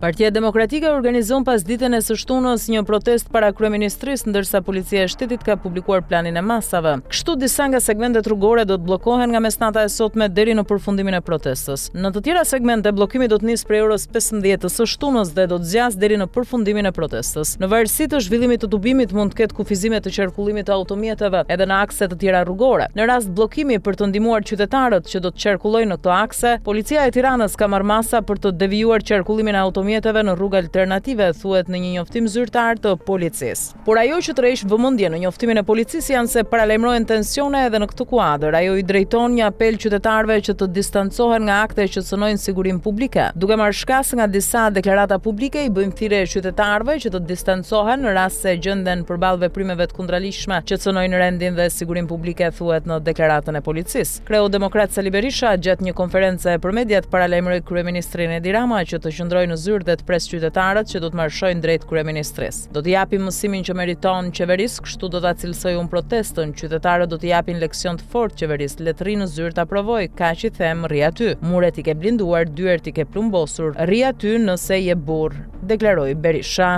Partia Demokratike organizon pas ditën e së shtunës një protest para kryeministrisë, ndërsa policia e shtetit ka publikuar planin e masave. Kështu disa nga segmentet rrugore do të bllokohen nga mesnata e sotme deri në përfundimin e protestës. Në të tjera segmente bllokimi do të nisë prej orës 15 së shtunës dhe do të zgjasë deri në përfundimin e protestës. Në varësi të zhvillimit të tubimit mund të ketë kufizime të qarkullimit të automjeteve edhe në akse të tjera rrugore. Në rast bllokimi për të ndihmuar qytetarët që do të qarkullojnë në këto akse, policia e Tiranës ka marrë masa për të devijuar qarkullimin e automjeteve në rrugë alternative, thuhet në një njoftim zyrtar të policisë. Por ajo që tërheq vëmendje në njoftimin e policisë janë se paralajmërohen tensione edhe në këtë kuadër. Ajo i drejton një apel qytetarëve që të distancohen nga akte që cënojnë sigurinë publike. Duke marrë shkas nga disa deklarata publike, i bëjmë thirrje qytetarëve që të distancohen në rast se gjenden përballë veprimeve të kundërligjshme që cënojnë rendin dhe sigurinë publike, thuhet në deklaratën e policisë. Kreu Demokrat Sali Berisha gjatë një konference për mediat paralajmëroi kryeministrin Edi Rama që të qëndrojë në zyrë dhe të pres qytetarët që do të marshojnë drejt kryeministrisë. Do të japim mësimin që meriton qeverisë, kështu do ta cilësoj unë protestën. Qytetarët do të japin leksion të fortë qeverisë, le të rri në zyrë ta provoj, kaq i them, rri aty. Muret i ke blinduar, dyert i ke plumbosur, rri aty nëse je burr, deklaroi Berisha.